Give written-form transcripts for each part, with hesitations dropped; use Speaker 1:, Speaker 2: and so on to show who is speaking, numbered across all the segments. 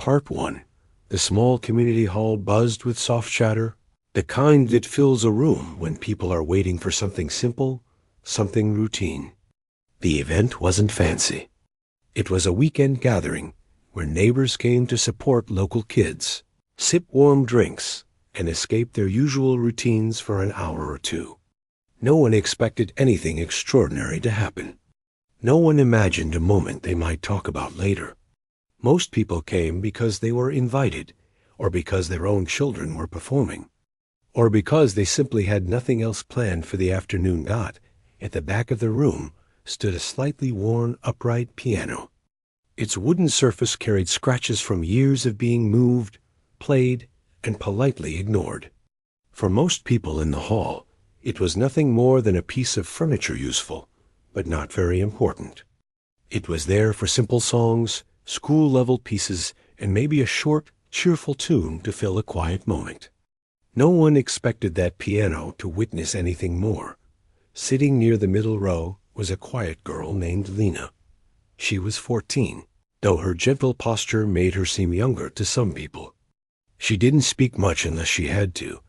Speaker 1: Part 1. The small community hall buzzed with soft chatter, the kind that fills a room when people are waiting for something simple, something routine. The event wasn't fancy. It was a weekend gathering where neighbors came to support local kids, sip warm drinks, and escape their usual routines for an hour or two. No one expected anything extraordinary to happen. No one imagined a moment they might talk about later. Most people came because they were invited, or because their own children were performing, or because they simply had nothing else planned for the afternoon. At the back of the room stood a slightly worn upright piano. Its wooden surface carried scratches from years of being moved, played, and politely ignored. For most people in the hall, it was nothing more than a piece of furniture, useful, but not very important. It was there for simple songs, school-level pieces, and maybe a short, cheerful tune to fill a quiet moment. No one expected that piano to witness anything more. Sitting near the middle row was a quiet girl named Lena. She was 14, though her gentle posture made her seem younger to some people. She didn't speak much unless she had to,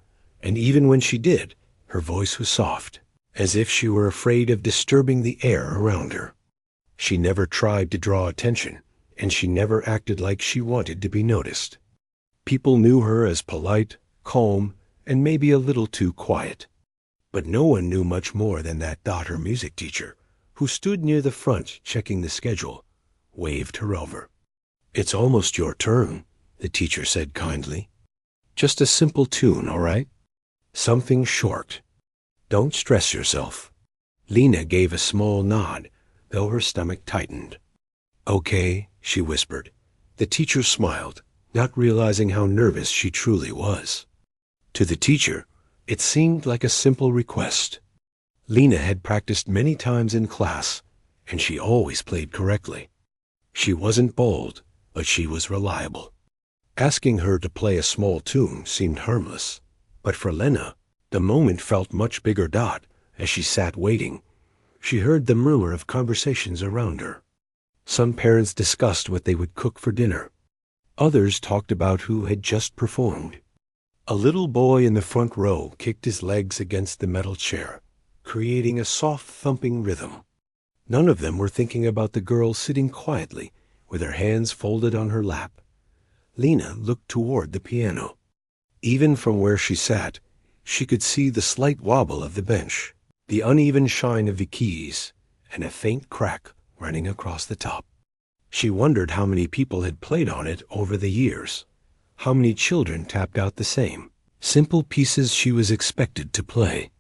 Speaker 1: and even when she did, her voice was soft, as if she were afraid of disturbing the air around her. She never tried to draw attention, and she never acted like she wanted to be noticed. People knew her as polite, calm, and maybe a little too quiet. But no one knew much more than that her music teacher, who stood near the front checking the schedule, waved her over. "It's almost your turn," the teacher said kindly. "Just a simple tune, all right? Something short. Don't stress yourself." Lena gave a small nod, though her stomach tightened. "Okay," she whispered. The teacher smiled, not realizing how nervous she truly was. To the teacher, it seemed like a simple request. Lena had practiced many times in class, and she always played correctly. She wasn't bold, but she was reliable. Asking her to play a small tune seemed harmless, but for Lena, the moment felt much bigger. As she sat waiting, she heard the murmur of conversations around her. Some parents discussed what they would cook for dinner. Others talked about who had just performed. A little boy in the front row kicked his legs against the metal chair, creating a soft thumping rhythm. None of them were thinking about the girl sitting quietly with her hands folded on her lap. Lena looked toward the piano. Even from where she sat, she could see the slight wobble of the bench, the uneven shine of the keys, and a faint crack running across the top. She wondered how many people had played on it over the years. How many children tapped out the same simple pieces she was expected to play.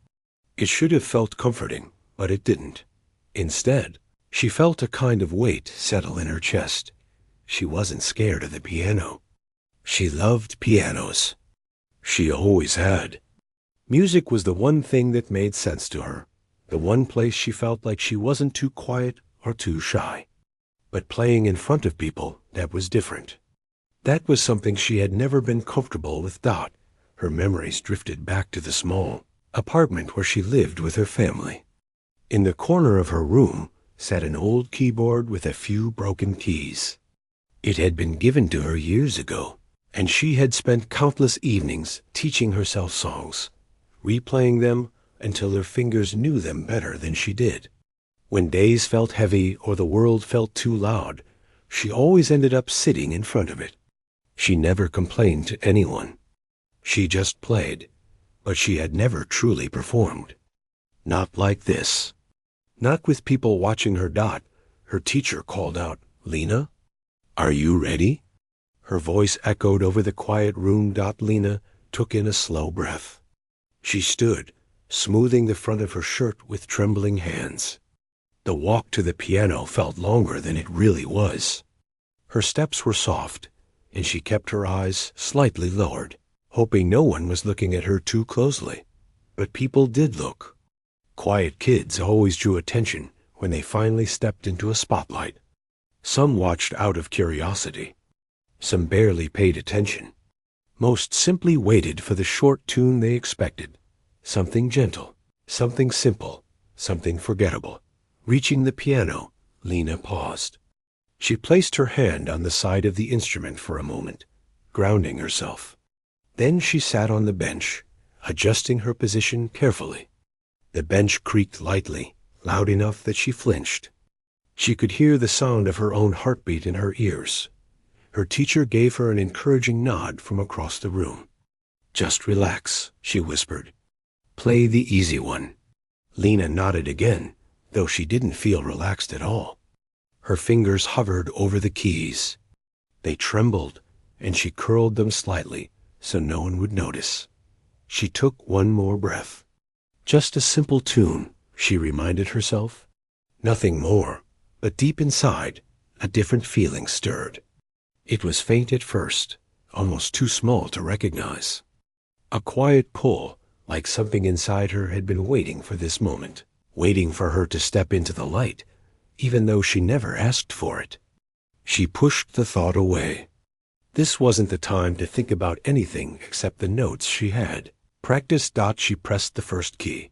Speaker 1: It should have felt comforting, but it didn't. Instead, she felt a kind of weight settle in her chest. She wasn't scared of the piano. She loved pianos. She always had. Music was the one thing that made sense to her, the one place she felt like she wasn't too quiet or too shy. But playing in front of people, that was different. That was something she had never been comfortable with. Her memories drifted back to the small apartment where she lived with her family. In the corner of her room sat an old keyboard with a few broken keys. It had been given to her years ago, and she had spent countless evenings teaching herself songs, replaying them until her fingers knew them better than she did. When days felt heavy or the world felt too loud, she always ended up sitting in front of it. She never complained to anyone. She just played, but she had never truly performed. Not like this. Not with people watching her. Her teacher called out, "Lena, are you ready?" Her voice echoed over the quiet room. Lena took in a slow breath. She stood, smoothing the front of her shirt with trembling hands. The walk to the piano felt longer than it really was. Her steps were soft, and she kept her eyes slightly lowered, hoping no one was looking at her too closely. But people did look. Quiet kids always drew attention when they finally stepped into a spotlight. Some watched out of curiosity. Some barely paid attention. Most simply waited for the short tune they expected. Something gentle, something simple, something forgettable. Reaching the piano, Lena paused. She placed her hand on the side of the instrument for a moment, grounding herself. Then she sat on the bench, adjusting her position carefully. The bench creaked lightly, loud enough that she flinched. She could hear the sound of her own heartbeat in her ears. Her teacher gave her an encouraging nod from across the room. "Just relax," she whispered. "Play the easy one." Lena nodded again, though she didn't feel relaxed at all. Her fingers hovered over the keys. They trembled, and she curled them slightly so no one would notice. She took one more breath. Just a simple tune, she reminded herself. Nothing more, but deep inside, a different feeling stirred. It was faint at first, almost too small to recognize. A quiet pull, like something inside her had been waiting for this moment, waiting for her to step into the light, even though she never asked for it. She pushed the thought away. This wasn't the time to think about anything except the notes she had. Practice. She pressed the first key.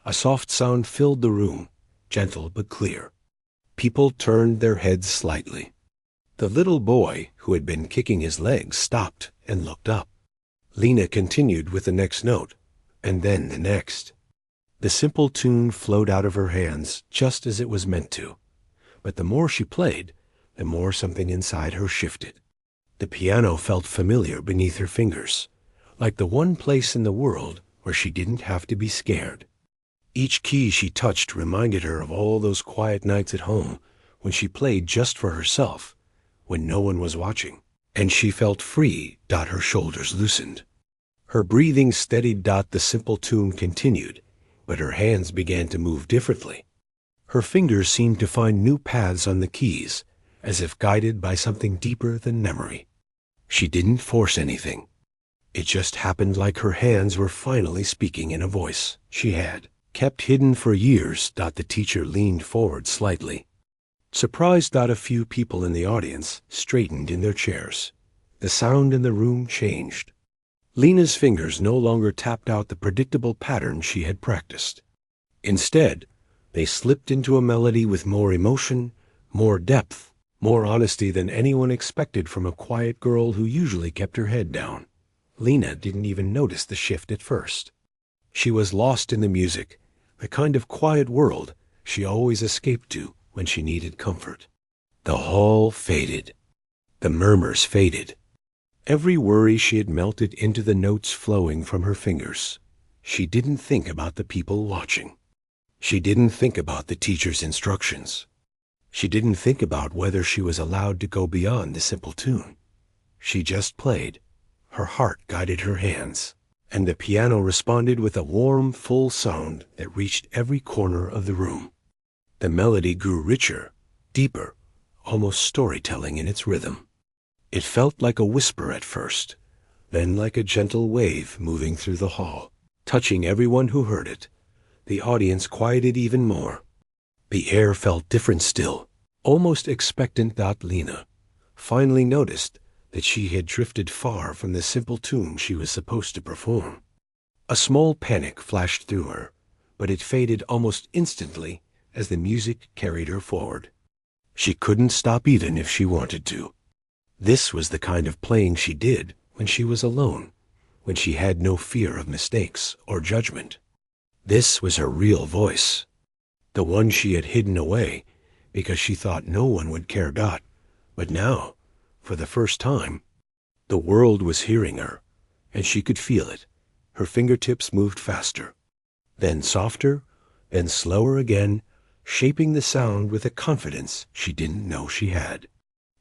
Speaker 1: A soft sound filled the room, gentle but clear. People turned their heads slightly. The little boy, who had been kicking his legs, stopped and looked up. Lena continued with the next note, and then the next. The simple tune flowed out of her hands just as it was meant to. But the more she played, the more something inside her shifted. The piano felt familiar beneath her fingers, like the one place in the world where she didn't have to be scared. Each key she touched reminded her of all those quiet nights at home when she played just for herself, when no one was watching, and she felt free. Her shoulders loosened. Her breathing steadied. The simple tune continued, but her hands began to move differently. Her fingers seemed to find new paths on the keys, as if guided by something deeper than memory. She didn't force anything. It just happened, like her hands were finally speaking in a voice she had kept hidden for years. The teacher leaned forward slightly. Surprised. A few people in the audience straightened in their chairs. The sound in the room changed. Lena's fingers no longer tapped out the predictable pattern she had practiced. Instead, they slipped into a melody with more emotion, more depth, more honesty than anyone expected from a quiet girl who usually kept her head down. Lena didn't even notice the shift at first. She was lost in the music, the kind of quiet world she always escaped to when she needed comfort. The hall faded. The murmurs faded. Every worry she had melted into the notes flowing from her fingers. She didn't think about the people watching. She didn't think about the teacher's instructions. She didn't think about whether she was allowed to go beyond the simple tune. She just played. Her heart guided her hands, and the piano responded with a warm, full sound that reached every corner of the room. The melody grew richer, deeper, almost storytelling in its rhythm. It felt like a whisper at first, then like a gentle wave moving through the hall, touching everyone who heard it. The audience quieted even more. The air felt different still, almost expectant. Lena finally noticed that she had drifted far from the simple tune she was supposed to perform. A small panic flashed through her, but it faded almost instantly as the music carried her forward. She couldn't stop even if she wanted to. This was the kind of playing she did when she was alone, when she had no fear of mistakes or judgment. This was her real voice, the one she had hidden away because she thought no one would care. But now, for the first time, the world was hearing her, and she could feel it. Her fingertips moved faster, then softer, then slower again, shaping the sound with a confidence she didn't know she had.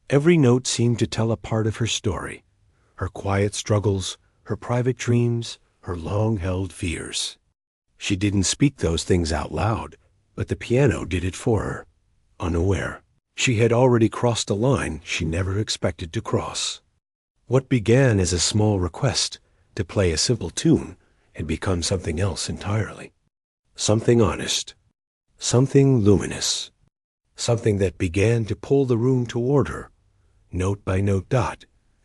Speaker 1: Every note seemed to tell a part of her story, her quiet struggles, her private dreams, her long-held fears. She didn't speak those things out loud, but the piano did it for her, unaware. She had already crossed a line she never expected to cross. What began as a small request to play a simple tune had become something else entirely. Something honest, something luminous, something that began to pull the room toward her, note by note.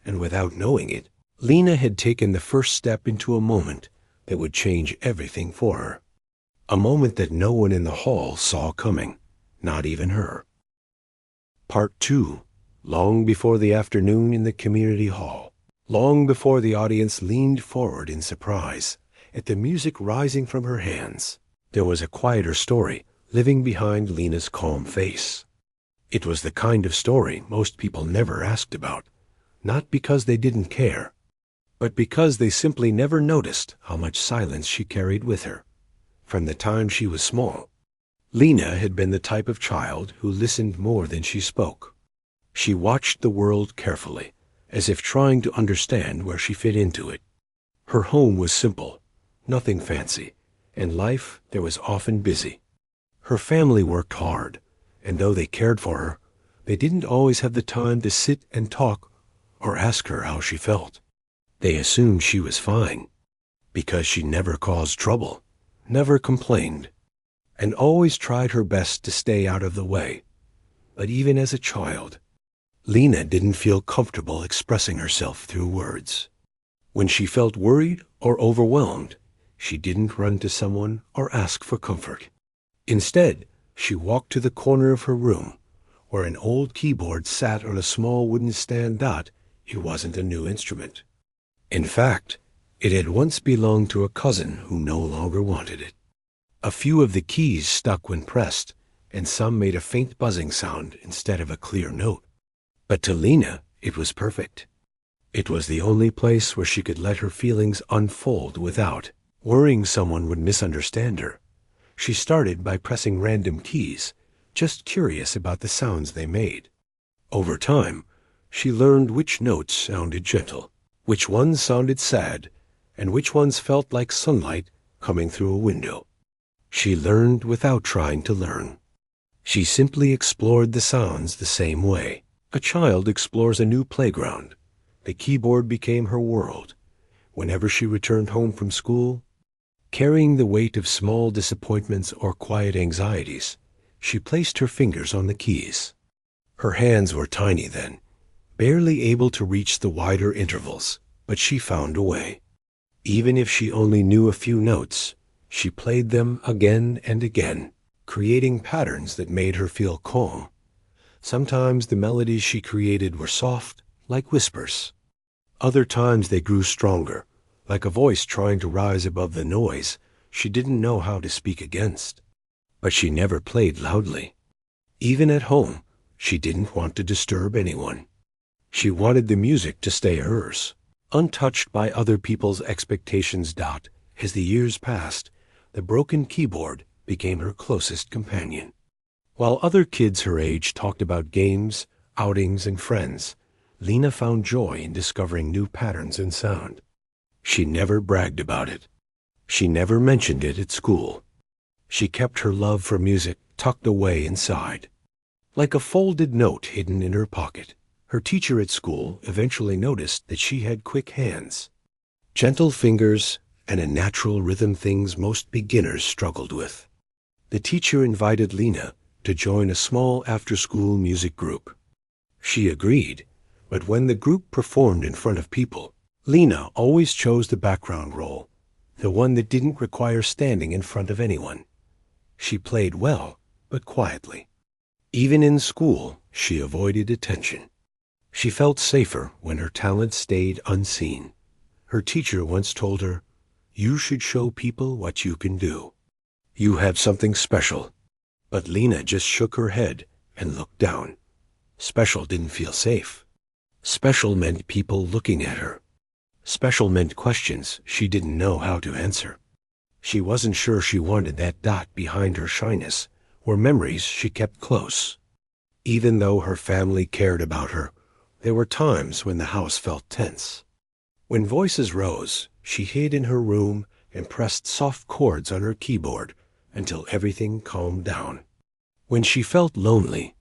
Speaker 1: And without knowing it, Lena had taken the first step into a moment that would change everything for her. A moment that no one in the hall saw coming, not even her. Part 2. Long before the afternoon in the community hall. Long before the audience leaned forward in surprise at the music rising from her hands, there was a quieter story living behind Lena's calm face. It was the kind of story most people never asked about, not because they didn't care, but because they simply never noticed how much silence she carried with her. From the time she was small, Lena had been the type of child who listened more than she spoke. She watched the world carefully, as if trying to understand where she fit into it. Her home was simple, nothing fancy, and life there was often busy. Her family worked hard, and though they cared for her, they didn't always have the time to sit and talk or ask her how she felt. They assumed she was fine, because she never caused trouble, never complained, and always tried her best to stay out of the way. But even as a child, Lena didn't feel comfortable expressing herself through words. When she felt worried or overwhelmed, she didn't run to someone or ask for comfort. Instead, she walked to the corner of her room, where an old keyboard sat on a small wooden stand. It wasn't a new instrument. In fact, it had once belonged to a cousin who no longer wanted it. A few of the keys stuck when pressed, and some made a faint buzzing sound instead of a clear note. But to Lena, it was perfect. It was the only place where she could let her feelings unfold without worrying someone would misunderstand her. She started by pressing random keys, just curious about the sounds they made. Over time, she learned which notes sounded gentle, which ones sounded sad, and which ones felt like sunlight coming through a window. She learned without trying to learn. She simply explored the sounds the same way a child explores a new playground. The keyboard became her world. Whenever she returned home from school, carrying the weight of small disappointments or quiet anxieties, she placed her fingers on the keys. Her hands were tiny then, barely able to reach the wider intervals, but she found a way. Even if she only knew a few notes, she played them again and again, creating patterns that made her feel calm. Sometimes the melodies she created were soft, like whispers. Other times they grew stronger, like a voice trying to rise above the noise she didn't know how to speak against. But she never played loudly. Even at home, she didn't want to disturb anyone. She wanted the music to stay hers, untouched by other people's expectations. As the years passed, the broken keyboard became her closest companion. While other kids her age talked about games, outings, and friends, Lena found joy in discovering new patterns in sound. She never bragged about it. She never mentioned it at school. She kept her love for music tucked away inside, like a folded note hidden in her pocket. Her teacher at school eventually noticed that she had quick hands, gentle fingers, and a natural rhythm, things most beginners struggled with. The teacher invited Lena to join a small after-school music group. She agreed, but when the group performed in front of people, Lena always chose the background role, the one that didn't require standing in front of anyone. She played well, but quietly. Even in school, she avoided attention. She felt safer when her talent stayed unseen. Her teacher once told her, "You should show people what you can do. You have something special." But Lena just shook her head and looked down. Special didn't feel safe. Special meant people looking at her. Special meant questions she didn't know how to answer. She wasn't sure she wanted that dot behind her shyness, or memories she kept close. Even though her family cared about her, there were times when the house felt tense. When voices rose, she hid in her room and pressed soft chords on her keyboard until everything calmed down. When she felt lonely,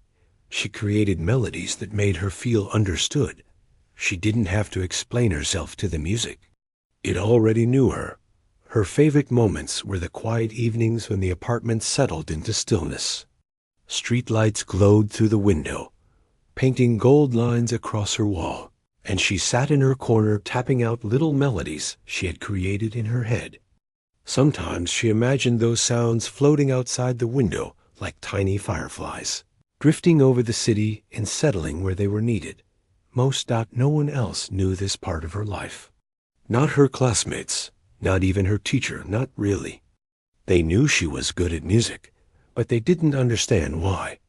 Speaker 1: she created melodies that made her feel understood. She didn't have to explain herself to the music. It already knew her. Her favorite moments were the quiet evenings when the apartment settled into stillness. Streetlights glowed through the window, painting gold lines across her wall, and she sat in her corner tapping out little melodies she had created in her head. Sometimes she imagined those sounds floating outside the window like tiny fireflies. drifting over the city and settling where they were needed. No one else knew this part of her life. Not her classmates, not even her teacher, not really. They knew she was good at music, but they didn't understand why.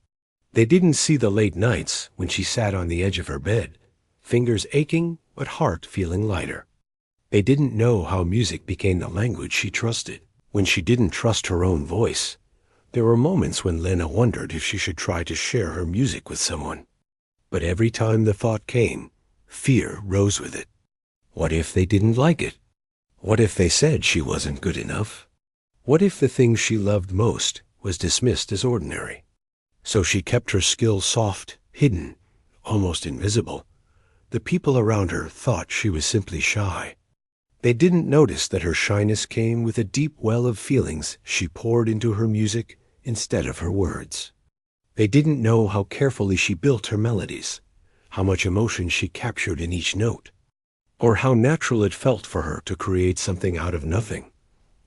Speaker 1: They didn't see the late nights when she sat on the edge of her bed, fingers aching but heart feeling lighter. They didn't know how music became the language she trusted. When she didn't trust her own voice, there were moments when Lena wondered if she should try to share her music with someone. But every time the thought came, fear rose with it. What if they didn't like it? What if they said she wasn't good enough? What if the thing she loved most was dismissed as ordinary? So she kept her skill soft, hidden, almost invisible. The people around her thought she was simply shy. They didn't notice that her shyness came with a deep well of feelings she poured into her music instead of her words. They didn't know how carefully she built her melodies, how much emotion she captured in each note, or how natural it felt for her to create something out of nothing.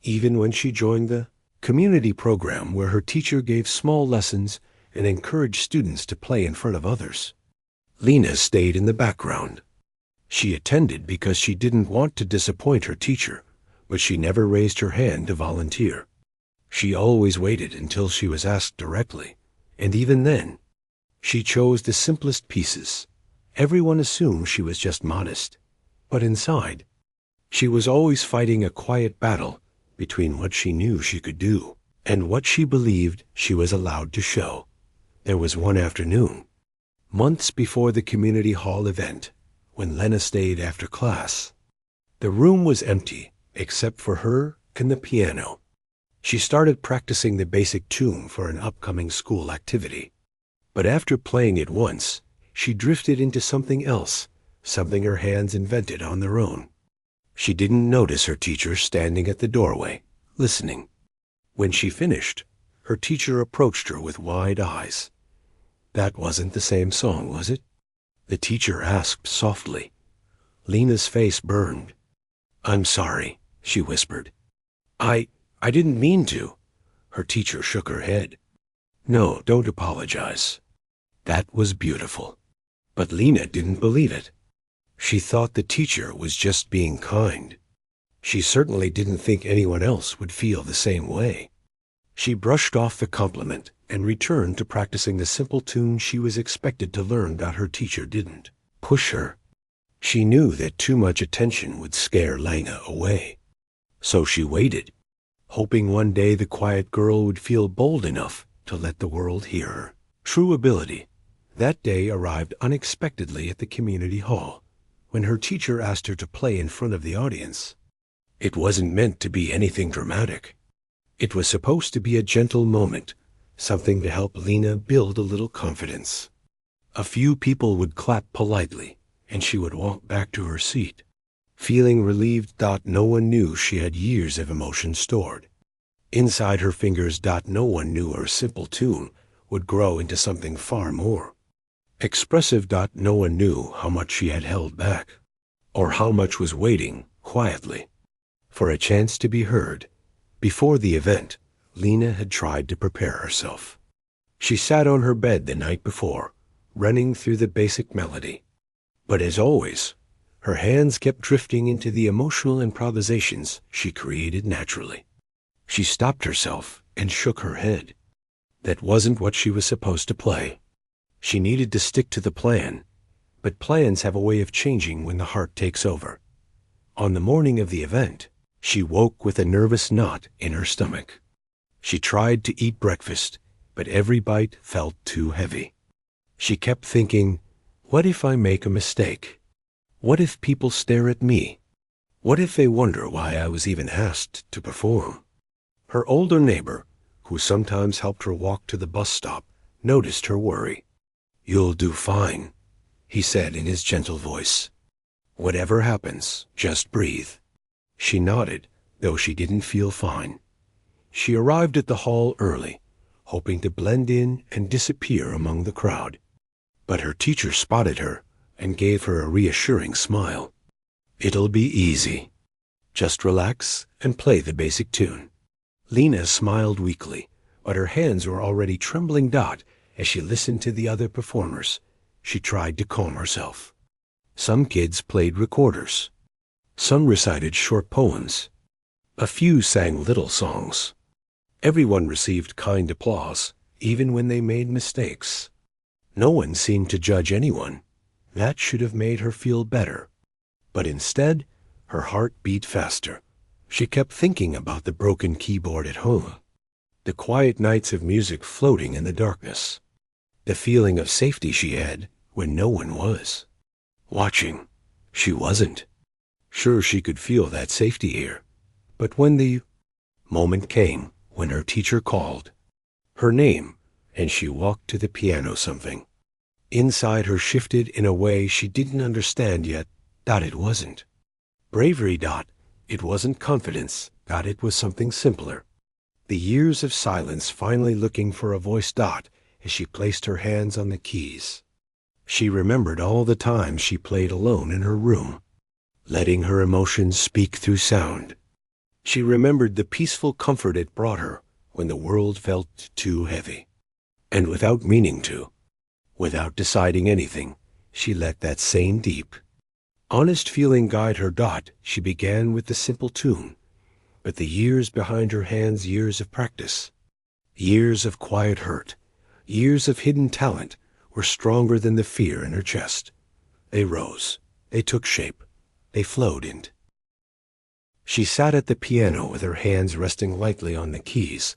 Speaker 1: Even when she joined the community program where her teacher gave small lessons and encouraged students to play in front of others, Lena stayed in the background. She attended because she didn't want to disappoint her teacher, but she never raised her hand to volunteer. She always waited until she was asked directly, and even then, she chose the simplest pieces. Everyone assumed she was just modest, but inside, she was always fighting a quiet battle between what she knew she could do and what she believed she was allowed to show. There was one afternoon, months before the community hall event, when Lena stayed after class. The room was empty, except for her and the piano. She started practicing the basic tune for an upcoming school activity. But after playing it once, she drifted into something else, something her hands invented on their own. She didn't notice her teacher standing at the doorway, listening. When she finished, her teacher approached her with wide eyes. "That wasn't the same song, was it?" the teacher asked softly. Lena's face burned. "I'm sorry," she whispered. I didn't mean to." Her teacher shook her head. "No, don't apologize. That was beautiful." But Lena didn't believe it. She thought the teacher was just being kind. She certainly didn't think anyone else would feel the same way. She brushed off the compliment and returned to practicing the simple tune she was expected to learn that her teacher didn't push her. She knew that too much attention would scare Lena away. So she waited, hoping one day the quiet girl would feel bold enough to let the world hear her true ability. That day arrived unexpectedly at the community hall, when her teacher asked her to play in front of the audience. It wasn't meant to be anything dramatic. It was supposed to be a gentle moment, something to help Lena build a little confidence. A few people would clap politely, and she would walk back to her seat, feeling relieved. No one knew she had years of emotion stored inside her fingers. No one knew her simple tune would grow into something far more expressive. No one knew how much she had held back, or how much was waiting quietly for a chance to be heard. Before the event, Lena had tried to prepare herself. She sat on her bed the night before, running through the basic melody. But as always, her hands kept drifting into the emotional improvisations she created naturally. She stopped herself and shook her head. That wasn't what she was supposed to play. She needed to stick to the plan, but plans have a way of changing when the heart takes over. On the morning of the event, she woke with a nervous knot in her stomach. She tried to eat breakfast, but every bite felt too heavy. She kept thinking, what if I make a mistake? What if people stare at me? What if they wonder why I was even asked to perform? Her older neighbor, who sometimes helped her walk to the bus stop, noticed her worry. "You'll do fine," he said in his gentle voice. "Whatever happens, just breathe." She nodded, though she didn't feel fine. She arrived at the hall early, hoping to blend in and disappear among the crowd. But her teacher spotted her and gave her a reassuring smile. "It'll be easy. Just relax and play the basic tune." Lena smiled weakly, but her hands were already trembling. As she listened to the other performers, she tried to calm herself. Some kids played recorders. Some recited short poems. A few sang little songs. Everyone received kind applause, even when they made mistakes. No one seemed to judge anyone. That should have made her feel better. But instead, her heart beat faster. She kept thinking about the broken keyboard at home, the quiet nights of music floating in the darkness, the feeling of safety she had when no one was watching. She wasn't. Sure, she could feel that safety here. But when the moment came, when her teacher called her name and she walked to the piano, something inside her shifted in a way she didn't understand yet. It wasn't bravery. It wasn't confidence. It was something simpler. The years of silence finally looking for a voice. As she placed her hands on the keys, she remembered all the times she played alone in her room, letting her emotions speak through sound. She remembered the peaceful comfort it brought her when the world felt too heavy. And without meaning to, without deciding anything, she let that same deep, honest feeling guide her. She began with the simple tune, but the years behind her hands, years of practice, years of quiet hurt, years of hidden talent, were stronger than the fear in her chest. They rose, they took shape, they flowed in. She sat at the piano with her hands resting lightly on the keys,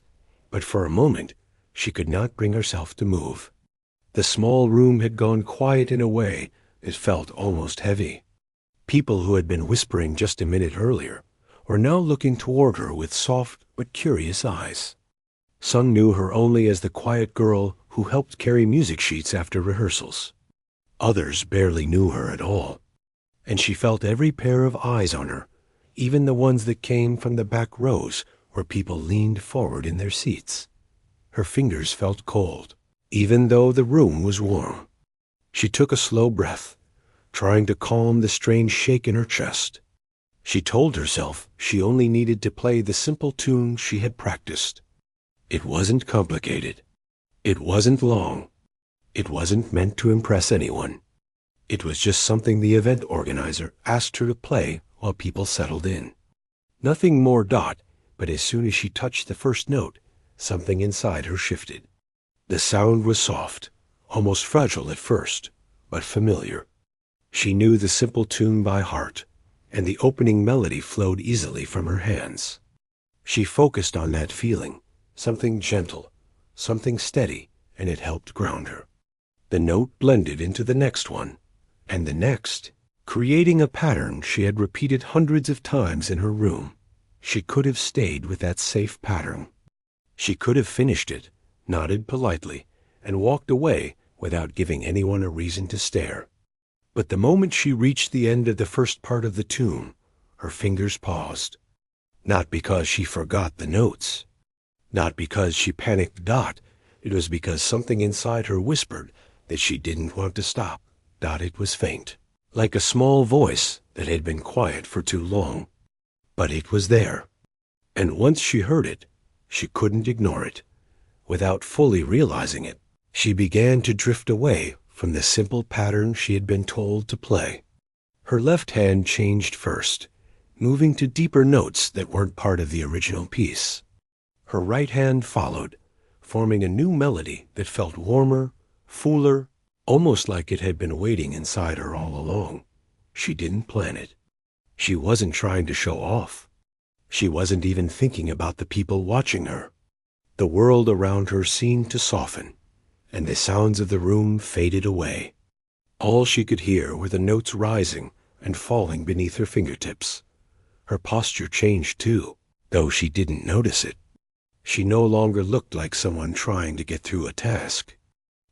Speaker 1: but for a moment she could not bring herself to move. The small room had gone quiet in a way that felt almost heavy. People who had been whispering just a minute earlier were now looking toward her with soft but curious eyes. Some knew her only as the quiet girl who helped carry music sheets after rehearsals. Others barely knew her at all, and she felt every pair of eyes on her, even the ones that came from the back rows where people leaned forward in their seats. Her fingers felt cold, even though the room was warm. She took a slow breath, trying to calm the strange shake in her chest. She told herself she only needed to play the simple tune she had practiced. It wasn't complicated. It wasn't long. It wasn't meant to impress anyone. It was just something the event organizer asked her to play while people settled in. Nothing more. But as soon as she touched the first note, something inside her shifted. The sound was soft, almost fragile at first, but familiar. She knew the simple tune by heart, and the opening melody flowed easily from her hands. She focused on that feeling, something gentle, something steady, and it helped ground her. The note blended into the next one, and the next, creating a pattern she had repeated hundreds of times in her room. She could have stayed with that safe pattern. She could have finished it, nodded politely, and walked away without giving anyone a reason to stare. But the moment she reached the end of the first part of the tune, her fingers paused. Not because she forgot the notes, not because she panicked. It was because something inside her whispered that she didn't want to stop. It was faint, like a small voice that had been quiet for too long. But it was there, and once she heard it, she couldn't ignore it. Without fully realizing it, she began to drift away from the simple pattern she had been told to play. Her left hand changed first, moving to deeper notes that weren't part of the original piece. Her right hand followed, forming a new melody that felt warmer, fuller, almost like it had been waiting inside her all along. She didn't plan it. She wasn't trying to show off. She wasn't even thinking about the people watching her. The world around her seemed to soften, and the sounds of the room faded away. All she could hear were the notes rising and falling beneath her fingertips. Her posture changed too, though she didn't notice it. She no longer looked like someone trying to get through a task.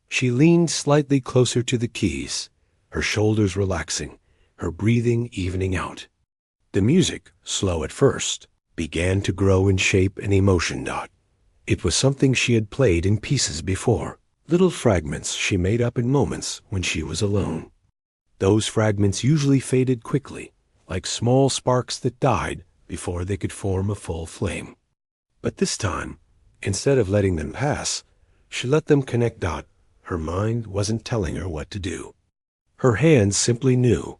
Speaker 1: She leaned slightly closer to the keys, her shoulders relaxing, her breathing evening out. The music, slow at first, began to grow in shape and emotion. It was something she had played in pieces before, little fragments she made up in moments when she was alone. Those fragments usually faded quickly, like small sparks that died before they could form a full flame. But this time, instead of letting them pass, she let them connect. Her mind wasn't telling her what to do. Her hands simply knew.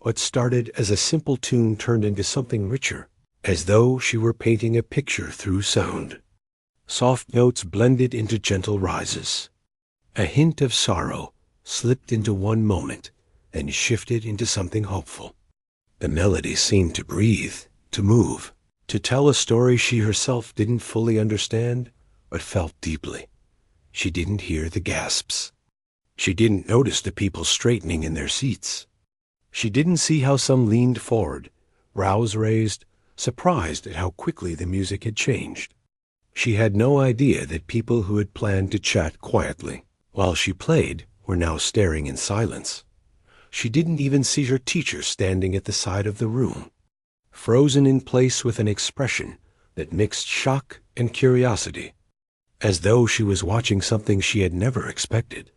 Speaker 1: What started as a simple tune turned into something richer, as though she were painting a picture through sound. Soft notes blended into gentle rises. A hint of sorrow slipped into one moment and shifted into something hopeful. The melody seemed to breathe, to move, to tell a story she herself didn't fully understand, but felt deeply. She didn't hear the gasps. She didn't notice the people straightening in their seats. She didn't see how some leaned forward, brows raised, surprised at how quickly the music had changed. She had no idea that people who had planned to chat quietly while she played were now staring in silence. She didn't even see her teacher standing at the side of the room, frozen in place with an expression that mixed shock and curiosity, as though she was watching something she had never expected.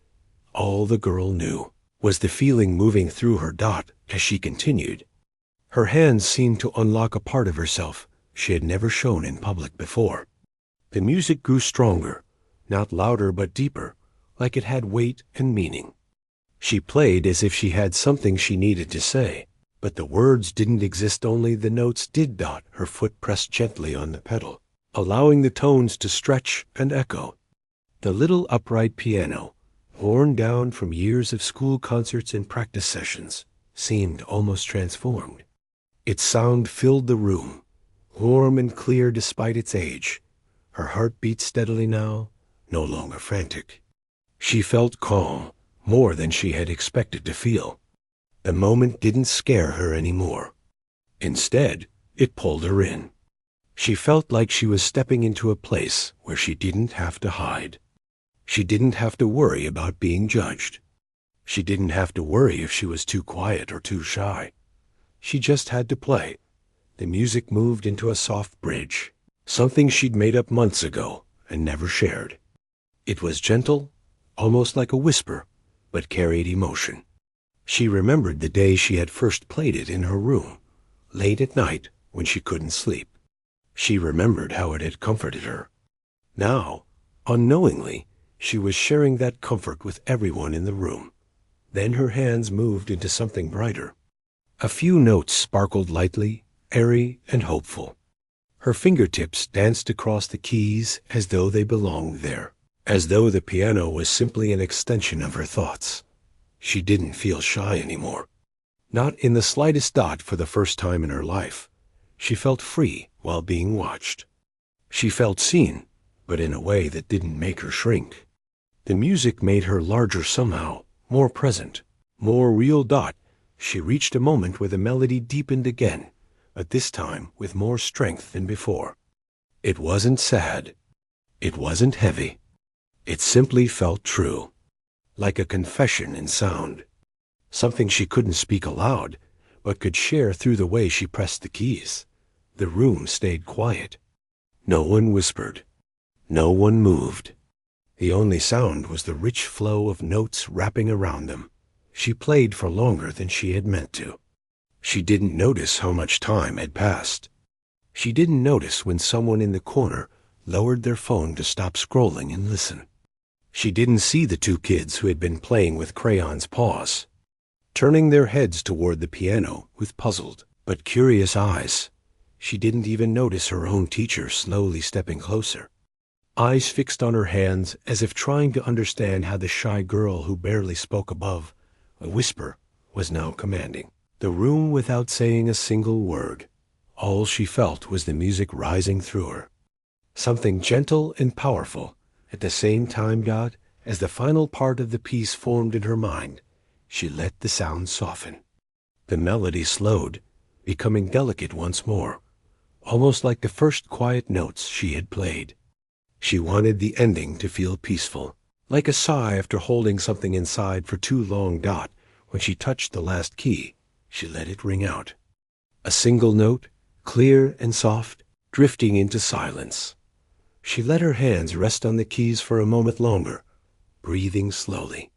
Speaker 1: All the girl knew was the feeling moving through her dot as she continued. Her hands seemed to unlock a part of herself she had never shown in public before. The music grew stronger, not louder but deeper, like it had weight and meaning. She played as if she had something she needed to say, but the words didn't exist, only the notes did. Her foot pressed gently on the pedal, allowing the tones to stretch and echo. The little upright piano, worn down from years of school concerts and practice sessions, seemed almost transformed. Its sound filled the room, warm and clear despite its age. Her heart beat steadily now, no longer frantic. She felt calm, more than she had expected to feel. The moment didn't scare her anymore. Instead, it pulled her in. She felt like she was stepping into a place where she didn't have to hide. She didn't have to worry about being judged. She didn't have to worry if she was too quiet or too shy. She just had to play. The music moved into a soft bridge, something she'd made up months ago and never shared. It was gentle, almost like a whisper, but carried emotion. She remembered the day she had first played it in her room, late at night when she couldn't sleep. She remembered how it had comforted her. Now, unknowingly, she was sharing that comfort with everyone in the room. Then her hands moved into something brighter. A few notes sparkled lightly, airy, and hopeful. Her fingertips danced across the keys as though they belonged there, as though the piano was simply an extension of her thoughts. She didn't feel shy anymore. Not in the slightest. For the first time in her life, she felt free while being watched. She felt seen, but in a way that didn't make her shrink. The music made her larger somehow, more present, more real. She reached a moment where the melody deepened again, but this time with more strength than before. It wasn't sad. It wasn't heavy. It simply felt true, like a confession in sound. Something she couldn't speak aloud, but could share through the way she pressed the keys. The room stayed quiet. No one whispered. No one moved. The only sound was the rich flow of notes wrapping around them. She played for longer than she had meant to. She didn't notice how much time had passed. She didn't notice when someone in the corner lowered their phone to stop scrolling and listen. She didn't see the two kids who had been playing with crayons pause, turning their heads toward the piano with puzzled but curious eyes. She didn't even notice her own teacher slowly stepping closer, eyes fixed on her hands as if trying to understand how the shy girl who barely spoke above a whisper was now commanding the room without saying a single word. All she felt was the music rising through her, something gentle and powerful. At the same time, as the final part of the piece formed in her mind, she let the sound soften. The melody slowed, becoming delicate once more, almost like the first quiet notes she had played. She wanted the ending to feel peaceful, like a sigh after holding something inside for too long. When she touched the last key, she let it ring out. A single note, clear and soft, drifting into silence. She let her hands rest on the keys for a moment longer, breathing slowly.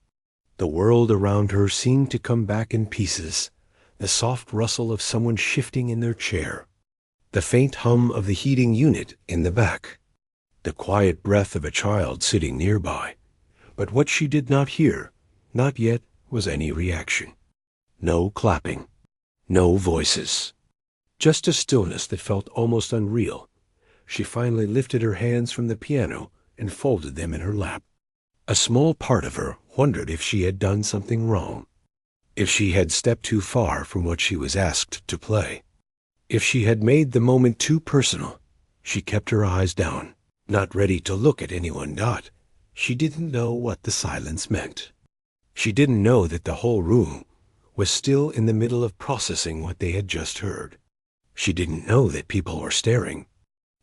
Speaker 1: The world around her seemed to come back in pieces, the soft rustle of someone shifting in their chair, the faint hum of the heating unit in the back, the quiet breath of a child sitting nearby. But what she did not hear, not yet, was any reaction. No clapping. No voices. Just a stillness that felt almost unreal. She finally lifted her hands from the piano and folded them in her lap. A small part of her wondered if she had done something wrong. If she had stepped too far from what she was asked to play. If she had made the moment too personal. She kept her eyes down, not ready to look at anyone. She didn't know what the silence meant. She didn't know that the whole room was still in the middle of processing what they had just heard. She didn't know that people were staring,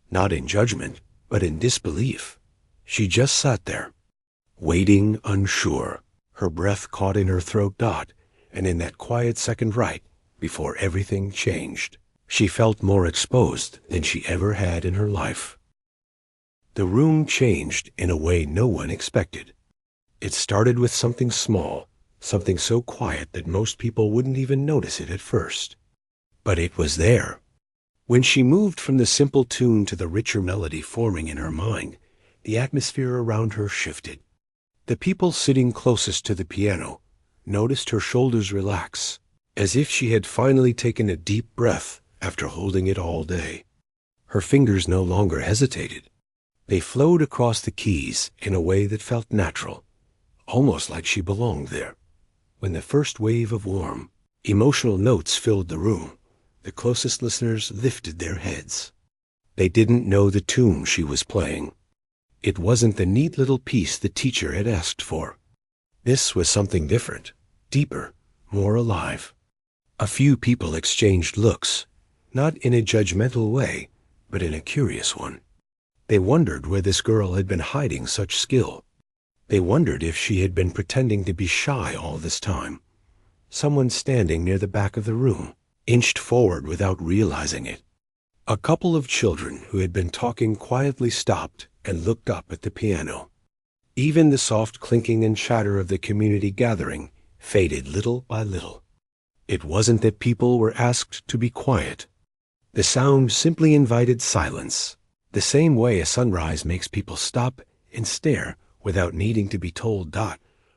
Speaker 1: not in judgment, but in disbelief. She just sat there, waiting, unsure, her breath caught in her throat. And in that quiet second right, before everything changed, she felt more exposed than she ever had in her life. The room changed in a way no one expected. It started with something small, something so quiet that most people wouldn't even notice it at first. But it was there. When she moved from the simple tune to the richer melody forming in her mind, the atmosphere around her shifted. The people sitting closest to the piano noticed her shoulders relax, as if she had finally taken a deep breath after holding it all day. Her fingers no longer hesitated. They flowed across the keys in a way that felt natural, almost like she belonged there. When the first wave of warm, emotional notes filled the room, the closest listeners lifted their heads. They didn't know the tune she was playing. It wasn't the neat little piece the teacher had asked for. This was something different, deeper, more alive. A few people exchanged looks, not in a judgmental way, but in a curious one. They wondered where this girl had been hiding such skill. They wondered if she had been pretending to be shy all this time. Someone standing near the back of the room inched forward without realizing it. A couple of children who had been talking quietly stopped and looked up at the piano. Even the soft clinking and chatter of the community gathering faded little by little. It wasn't that people were asked to be quiet. The sound simply invited silence, the same way a sunrise makes people stop and stare without needing to be told.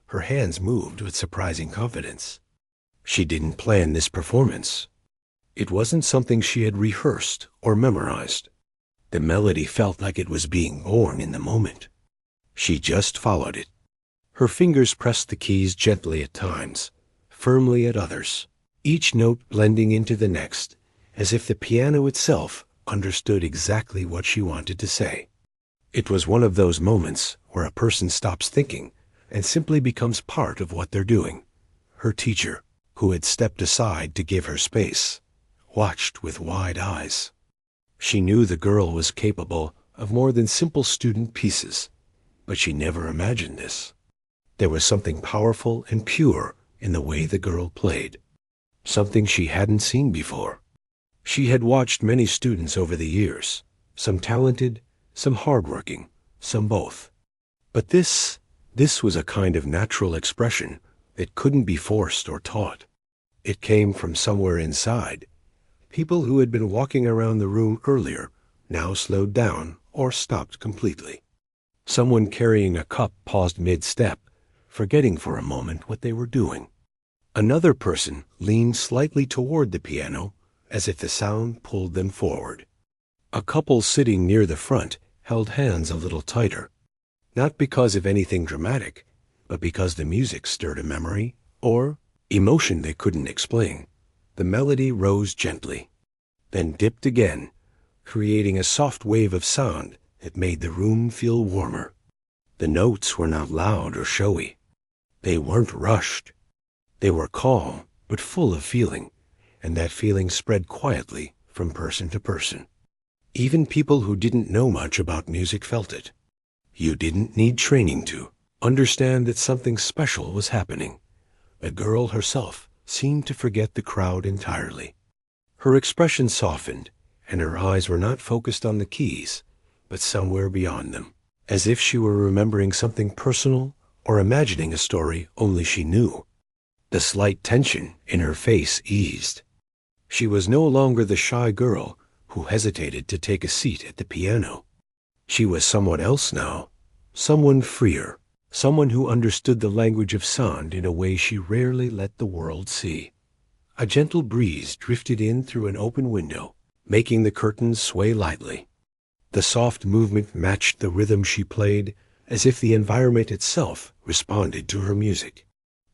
Speaker 1: Her hands moved with surprising confidence. She didn't plan this performance. It wasn't something she had rehearsed or memorized. The melody felt like it was being born in the moment. She just followed it. Her fingers pressed the keys gently at times, firmly at others, each note blending into the next, as if the piano itself understood exactly what she wanted to say. It was one of those moments where a person stops thinking and simply becomes part of what they're doing. Her teacher, who had stepped aside to give her space, watched with wide eyes. She knew the girl was capable of more than simple student pieces, but she never imagined this. There was something powerful and pure in the way the girl played, something she hadn't seen before. She had watched many students over the years, some talented, some hardworking, some both. But this was a kind of natural expression that couldn't be forced or taught. It came from somewhere inside. People who had been walking around the room earlier now slowed down or stopped completely. Someone carrying a cup paused mid-step, forgetting for a moment what they were doing. Another person leaned slightly toward the piano, as if the sound pulled them forward. A couple sitting near the front held hands a little tighter, not because of anything dramatic, but because the music stirred a memory or emotion they couldn't explain. The melody rose gently, then dipped again, creating a soft wave of sound that made the room feel warmer. The notes were not loud or showy. They weren't rushed. They were calm, but full of feeling, and that feeling spread quietly from person to person. Even people who didn't know much about music felt it. You didn't need training to understand that something special was happening. The girl herself seemed to forget the crowd entirely. Her expression softened, and her eyes were not focused on the keys, but somewhere beyond them, as if she were remembering something personal or imagining a story only she knew. The slight tension in her face eased. She was no longer the shy girl who hesitated to take a seat at the piano. She was someone else now, someone freer, Someone who understood the language of sound in a way she rarely let the world see. A gentle breeze drifted in through an open window, making the curtains sway lightly. The soft movement matched the rhythm she played, as if the environment itself responded to her music.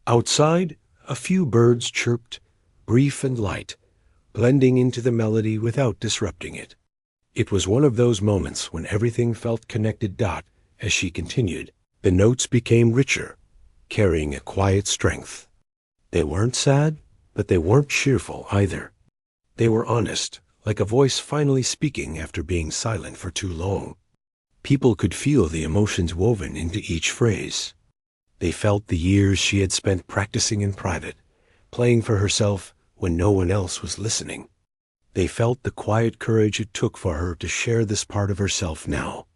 Speaker 1: Outside, a few birds chirped, brief and light, blending into the melody without disrupting it. It was one of those moments when everything felt connected. As she continued, the notes became richer, carrying a quiet strength. They weren't sad, but they weren't cheerful either. They were honest, like a voice finally speaking after being silent for too long. People could feel the emotions woven into each phrase. They felt the years she had spent practicing in private, playing for herself when no one else was listening. They felt the quiet courage it took for her to share this part of herself now.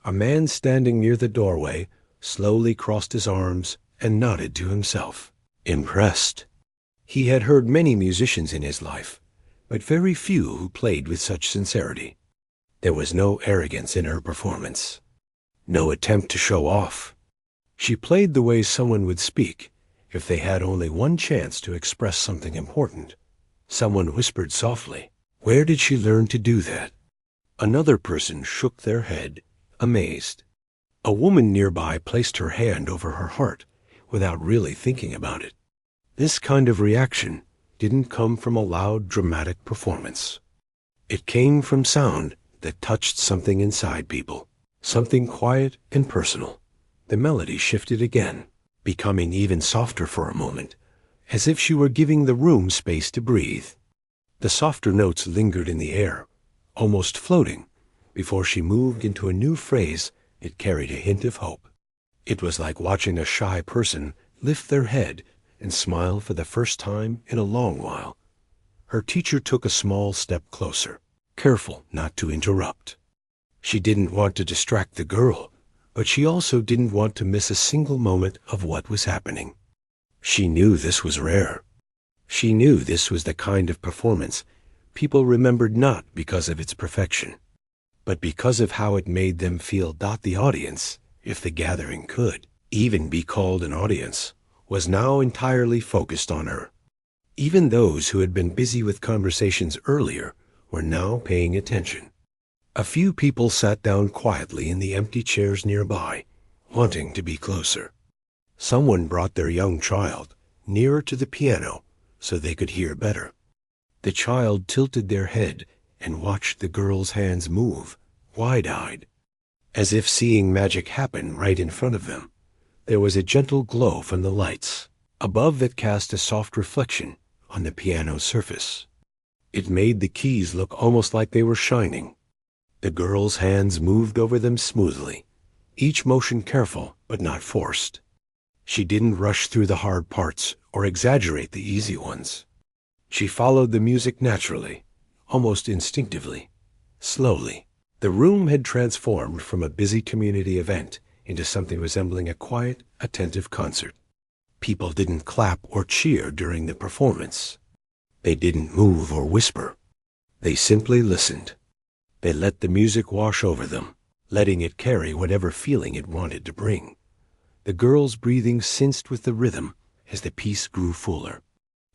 Speaker 1: A man standing near the doorway slowly crossed his arms and nodded to himself, impressed. He had heard many musicians in his life, but very few who played with such sincerity. There was no arrogance in her performance, no attempt to show off. She played the way someone would speak if they had only one chance to express something important. Someone whispered softly, "Where did she learn to do that?" Another person shook their head, amazed. A woman nearby placed her hand over her heart without really thinking about it. This kind of reaction didn't come from a loud, dramatic performance. It came from sound that touched something inside people, something quiet and personal. The melody shifted again, becoming even softer for a moment, as if she were giving the room space to breathe. The softer notes lingered in the air, almost floating, before she moved into a new phrase that carried a hint of hope. It was like watching a shy person lift their head and smile for the first time in a long while. Her teacher took a small step closer, careful not to interrupt. She didn't want to distract the girl, but she also didn't want to miss a single moment of what was happening. She knew this was rare. She knew this was the kind of performance people remembered not because of its perfection, but because of how it made them feel. The audience, if the gathering could even be called an audience, was now entirely focused on her. Even those who had been busy with conversations earlier were now paying attention. A few people sat down quietly in the empty chairs nearby, wanting to be closer. Someone brought their young child nearer to the piano so they could hear better. The child tilted their head and watched the girl's hands move, wide-eyed, as if seeing magic happen right in front of them. There was a gentle glow from the lights above that cast a soft reflection on the piano's surface. It made the keys look almost like they were shining. The girl's hands moved over them smoothly, each motion careful but not forced. She didn't rush through the hard parts or exaggerate the easy ones. She followed the music naturally, almost instinctively, slowly. The room had transformed from a busy community event into something resembling a quiet, attentive concert. People didn't clap or cheer during the performance. They didn't move or whisper. They simply listened. They let the music wash over them, letting it carry whatever feeling it wanted to bring. The girl's breathing synced with the rhythm as the piece grew fuller.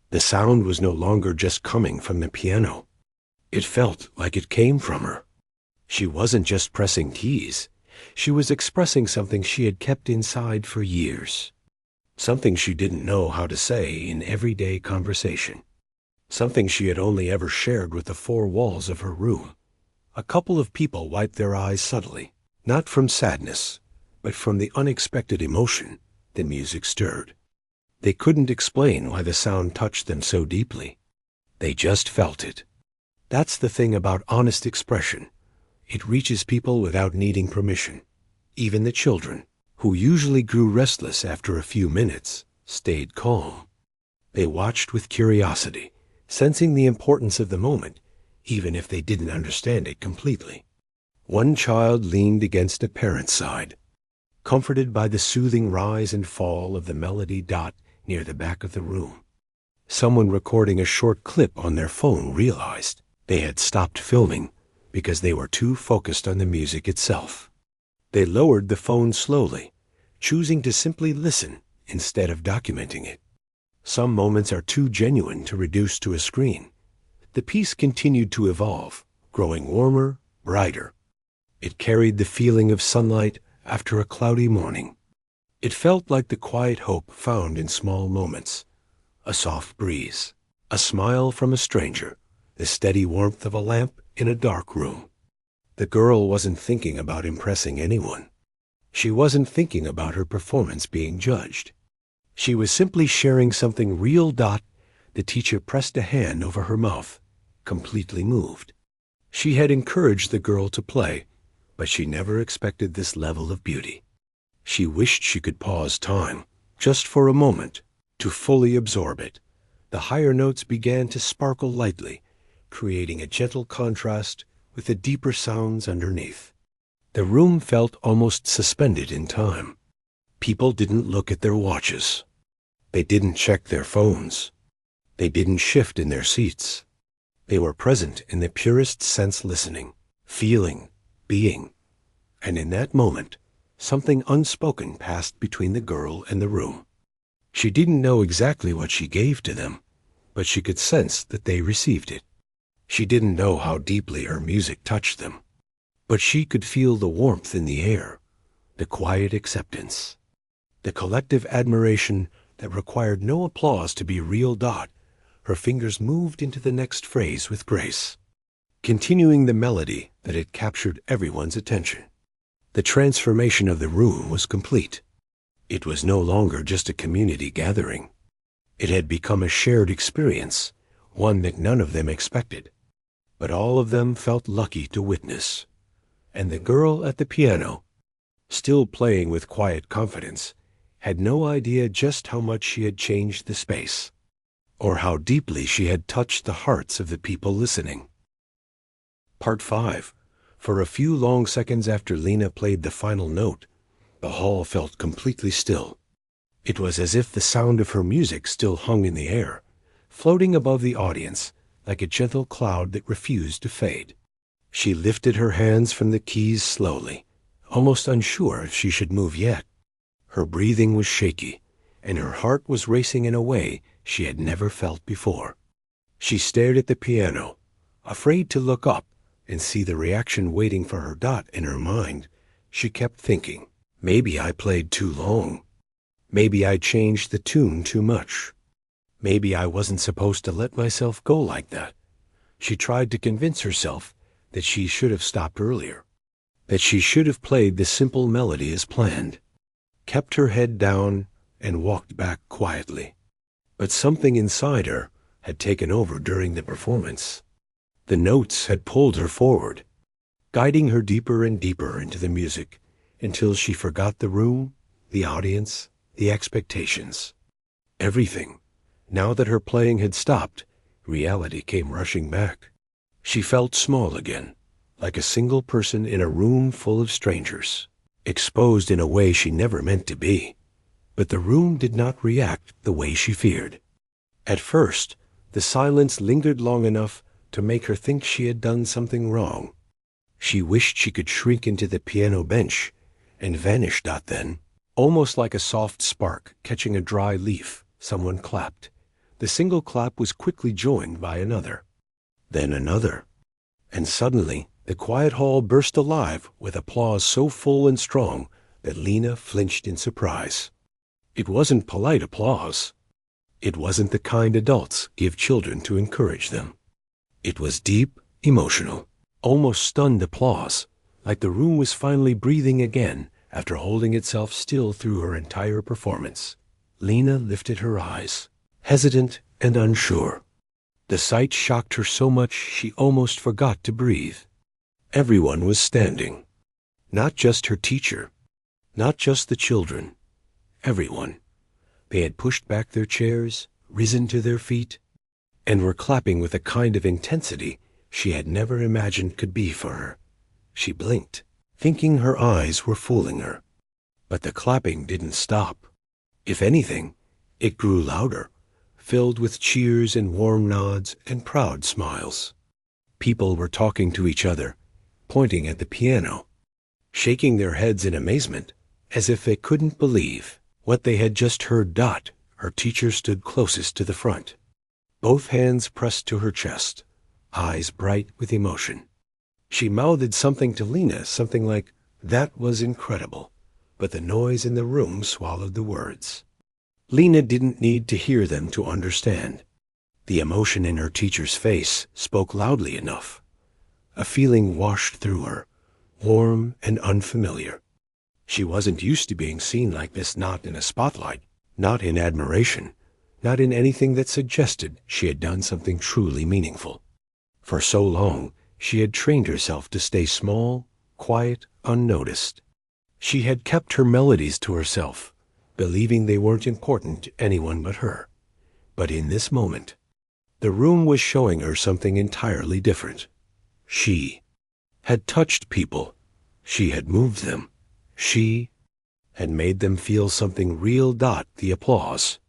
Speaker 1: The sound was no longer just coming from the piano. It felt like it came from her. She wasn't just pressing keys. She was expressing something she had kept inside for years. Something she didn't know how to say in everyday conversation. Something she had only ever shared with the four walls of her room. A couple of people wiped their eyes subtly, not from sadness, but from the unexpected emotion the music stirred. They couldn't explain why the sound touched them so deeply. They just felt it. That's the thing about honest expression. It reaches people without needing permission. Even the children, who usually grew restless after a few minutes, stayed calm. They watched with curiosity, sensing the importance of the moment, even if they didn't understand it completely. One child leaned against a parent's side, comforted by the soothing rise and fall of the melody. Near the back of the room. Someone recording a short clip on their phone realized they had stopped filming because they were too focused on the music itself. They lowered the phone slowly, choosing to simply listen instead of documenting it. Some moments are too genuine to reduce to a screen. The piece continued to evolve, growing warmer, brighter. It carried the feeling of sunlight after a cloudy morning. It felt like the quiet hope found in small moments. A soft breeze, a smile from a stranger, the steady warmth of a lamp in a dark room. The girl wasn't thinking about impressing anyone. She wasn't thinking about her performance being judged. She was simply sharing something real. The teacher pressed a hand over her mouth, completely moved. She had encouraged the girl to play, but she never expected this level of beauty. She wished she could pause time, just for a moment, to fully absorb it. The higher notes began to sparkle lightly, creating a gentle contrast with the deeper sounds underneath. The room felt almost suspended in time. People didn't look at their watches. They didn't check their phones. They didn't shift in their seats. They were present in the purest sense, listening, feeling, being. And in that moment, something unspoken passed between the girl and the room. She didn't know exactly what she gave to them, but she could sense that they received it. She didn't know how deeply her music touched them, but she could feel the warmth in the air, the quiet acceptance, the collective admiration that required no applause to be real. Her fingers moved into the next phrase with grace, continuing the melody that had captured everyone's attention. The transformation of the room was complete. It was no longer just a community gathering. It had become a shared experience, one that none of them expected, but all of them felt lucky to witness. And the girl at the piano, still playing with quiet confidence, had no idea just how much she had changed the space, or how deeply she had touched the hearts of the people listening. Part 5. For a few long seconds after Lena played the final note, the hall felt completely still. It was as if the sound of her music still hung in the air, floating above the audience like a gentle cloud that refused to fade. She lifted her hands from the keys slowly, almost unsure if she should move yet. Her breathing was shaky, and her heart was racing in a way she had never felt before. She stared at the piano, afraid to look up and see the reaction waiting for her. In her mind, she kept thinking, maybe I played too long. Maybe I changed the tune too much. Maybe I wasn't supposed to let myself go like that. She tried to convince herself that she should have stopped earlier, that she should have played the simple melody as planned, kept her head down, and walked back quietly. But something inside her had taken over during the performance. The notes had pulled her forward, guiding her deeper and deeper into the music until she forgot the room, the audience, the expectations. Everything. Now that her playing had stopped, reality came rushing back. She felt small again, like a single person in a room full of strangers, exposed in a way she never meant to be. But the room did not react the way she feared. At first, the silence lingered long enough to make her think she had done something wrong. She wished she could shrink into the piano bench and vanish. Then, almost like a soft spark catching a dry leaf, someone clapped. The single clap was quickly joined by another, then another, and suddenly the quiet hall burst alive with applause so full and strong that Lena flinched in surprise. It wasn't polite applause. It wasn't the kind adults give children to encourage them. It was deep, emotional, almost stunned applause, like the room was finally breathing again after holding itself still through her entire performance. Lena lifted her eyes, hesitant and unsure. The sight shocked her so much she almost forgot to breathe. Everyone was standing. Not just her teacher, not just the children. Everyone. They had pushed back their chairs, risen to their feet, and were clapping with a kind of intensity she had never imagined could be for her. She blinked, thinking her eyes were fooling her. But the clapping didn't stop. If anything, it grew louder, filled with cheers and warm nods and proud smiles. People were talking to each other, pointing at the piano, shaking their heads in amazement, As if they couldn't believe what they had just heard. Her teacher stood closest to the front, both hands pressed to her chest, eyes bright with emotion. She mouthed something to Lena, something like, "That was incredible," but the noise in the room swallowed the words. Lena didn't need to hear them to understand. The emotion in her teacher's face spoke loudly enough. A feeling washed through her, warm and unfamiliar. She wasn't used to being seen like this, not in a spotlight, not in admiration, not in anything that suggested she had done something truly meaningful. For so long, she had trained herself to stay small, quiet, unnoticed. She had kept her melodies to herself, believing they weren't important to anyone but her. But in this moment, the room was showing her something entirely different. She had touched people. She had moved them. She had made them feel something real. The applause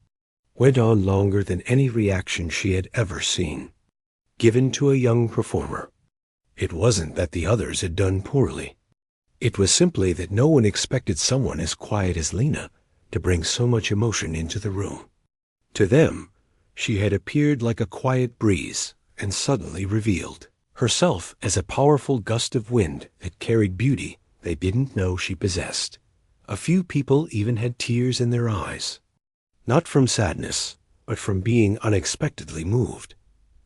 Speaker 1: went on longer than any reaction she had ever seen, given to a young performer. It wasn't that the others had done poorly. It was simply that no one expected someone as quiet as Lena to bring so much emotion into the room. To them, she had appeared like a quiet breeze and suddenly revealed herself as a powerful gust of wind that carried beauty they didn't know she possessed. A few people even had tears in their eyes, not from sadness, but from being unexpectedly moved.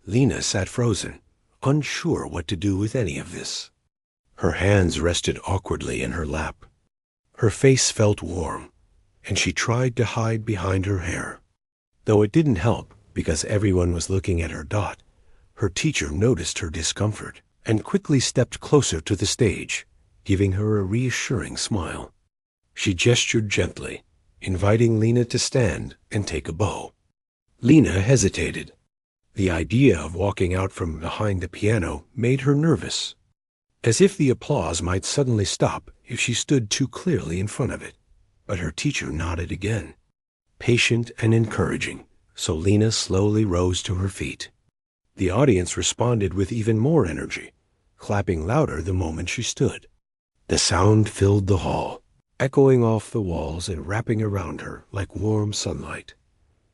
Speaker 1: Lena sat frozen, unsure what to do with any of this. Her hands rested awkwardly in her lap. Her face felt warm, and she tried to hide behind her hair. Though it didn't help, because everyone was looking at her. Her teacher noticed her discomfort and quickly stepped closer to the stage, giving her a reassuring smile. She gestured gently, inviting Lena to stand and take a bow. Lena hesitated. The idea of walking out from behind the piano made her nervous, as if the applause might suddenly stop if she stood too clearly in front of it. But her teacher nodded again, patient and encouraging, so Lena slowly rose to her feet. The audience responded with even more energy, clapping louder the moment she stood. The sound filled the hall, echoing off the walls and wrapping around her like warm sunlight.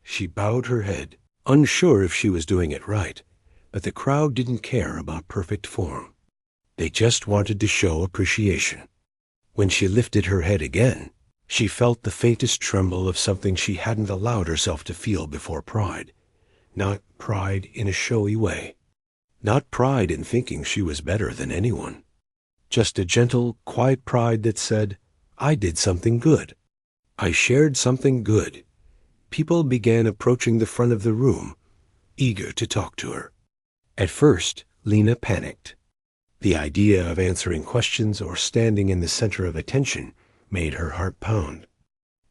Speaker 1: She bowed her head, unsure if she was doing it right, but the crowd didn't care about perfect form. They just wanted to show appreciation. When she lifted her head again, she felt the faintest tremble of something she hadn't allowed herself to feel before. Pride. Not pride in a showy way. Not pride in thinking she was better than anyone. Just a gentle, quiet pride that said, "I did something good. I shared something good." People began approaching the front of the room, eager to talk to her. At first, Lena panicked. The idea of answering questions or standing in the center of attention made her heart pound.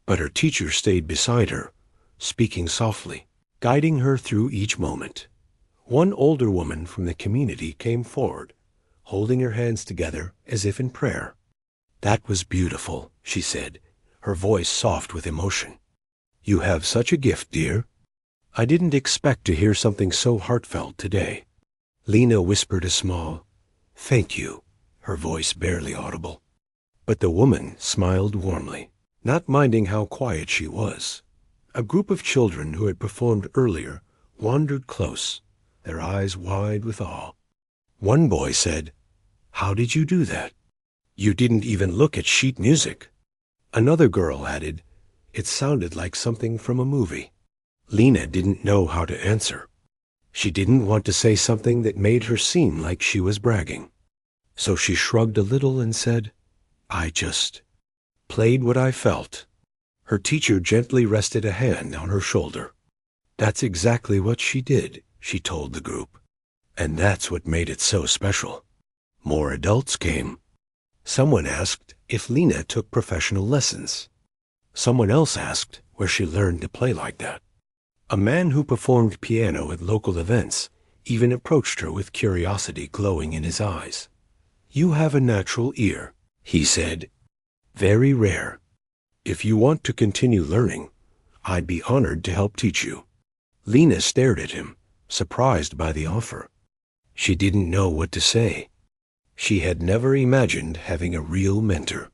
Speaker 1: But her teacher stayed beside her, speaking softly, guiding her through each moment. One older woman from the community came forward, holding her hands together as if in prayer. "That was beautiful," she said, her voice soft with emotion. "You have such a gift, dear. I didn't expect to hear something so heartfelt today." Lena whispered a small, "Thank you," her voice barely audible. But the woman smiled warmly, not minding how quiet she was. A group of children who had performed earlier wandered close, their eyes wide with awe. One boy said, "How did you do that? You didn't even look at sheet music." Another girl added, "It sounded like something from a movie." Lena didn't know how to answer. She didn't want to say something that made her seem like she was bragging. So she shrugged a little and said, "I just played what I felt." Her teacher gently rested a hand on her shoulder. "That's exactly what she did," she told the group. "And that's what made it so special." More adults came. Someone asked if Lena took professional lessons. Someone else asked where she learned to play like that. A man who performed piano at local events even approached her with curiosity glowing in his eyes. "You have a natural ear," he said. "Very rare. If you want to continue learning, I'd be honored to help teach you." Lena stared at him, surprised by the offer. She didn't know what to say. She had never imagined having a real mentor.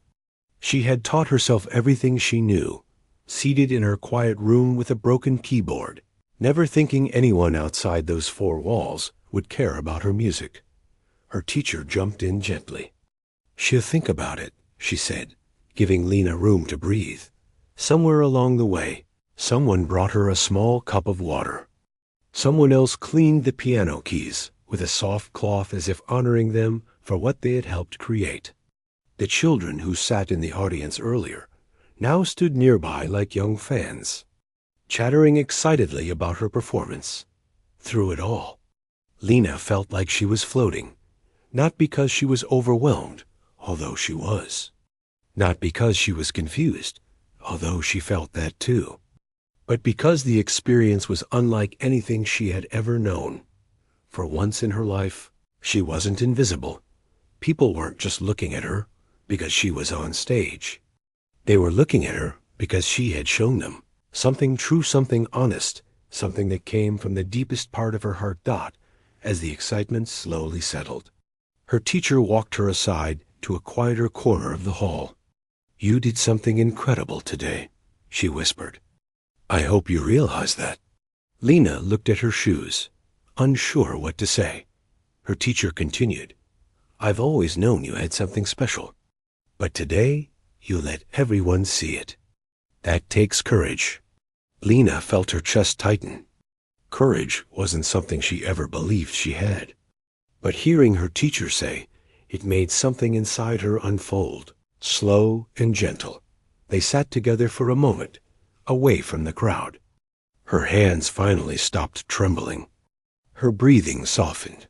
Speaker 1: She had taught herself everything she knew, seated in her quiet room with a broken keyboard, never thinking anyone outside those four walls would care about her music. Her teacher jumped in gently. "She'll think about it," she said, giving Lena room to breathe. Somewhere along the way, someone brought her a small cup of water. Someone else cleaned the piano keys with a soft cloth as if honoring them for what they had helped create. The children who sat in the audience earlier now stood nearby like young fans, chattering excitedly about her performance. Through it all, Lena felt like she was floating, not because she was overwhelmed, although she was. Not because she was confused, although she felt that too. But because the experience was unlike anything she had ever known. For once in her life, she wasn't invisible. People weren't just looking at her because she was on stage. They were looking at her because she had shown them something true, something honest, something that came from the deepest part of her heart. As the excitement slowly settled, her teacher walked her aside to a quieter corner of the hall. "You did something incredible today," she whispered. "I hope you realize that." Lena looked at her shoes, unsure what to say. Her teacher continued, "I've always known you had something special, but today you let everyone see it. That takes courage." Lena felt her chest tighten. Courage wasn't something she ever believed she had. But hearing her teacher say, it made something inside her unfold, slow and gentle. They sat together for a moment, away from the crowd. Her hands finally stopped trembling. Her breathing softened.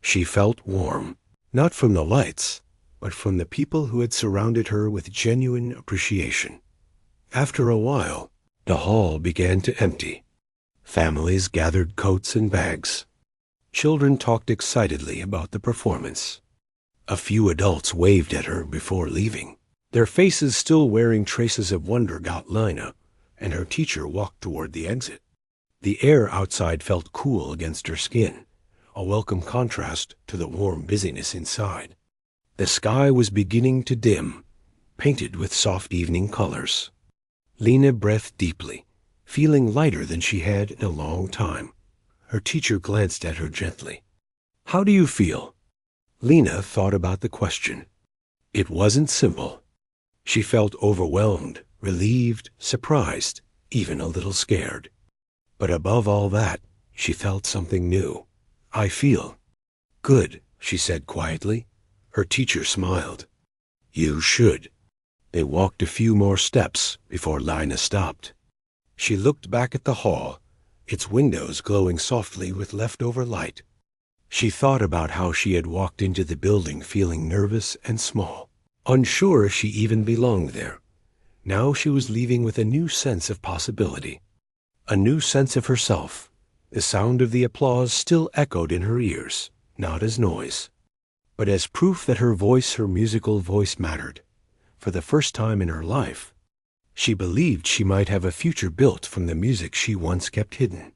Speaker 1: She felt warm, not from the lights, but from the people who had surrounded her with genuine appreciation. After a while, the hall began to empty. Families gathered coats and bags. Children talked excitedly about the performance. A few adults waved at her before leaving, their faces still wearing traces of wonder. Lena and her teacher walked toward the exit. The air outside felt cool against her skin, a welcome contrast to the warm busyness inside. The sky was beginning to dim, painted with soft evening colors. Lena breathed deeply, feeling lighter than she had in a long time. Her teacher glanced at her gently. "How do you feel?" Lena thought about the question. It wasn't simple. She felt overwhelmed, relieved, surprised, even a little scared. But above all that, she felt something new. "I feel good," she said quietly. Her teacher smiled. "You should." They walked a few more steps before Lena stopped. She looked back at the hall, its windows glowing softly with leftover light. She thought about how she had walked into the building feeling nervous and small, unsure if she even belonged there. Now she was leaving with a new sense of possibility, a new sense of herself. The sound of the applause still echoed in her ears, not as noise, but as proof that her voice, her musical voice, mattered. For the first time in her life, she believed she might have a future built from the music she once kept hidden.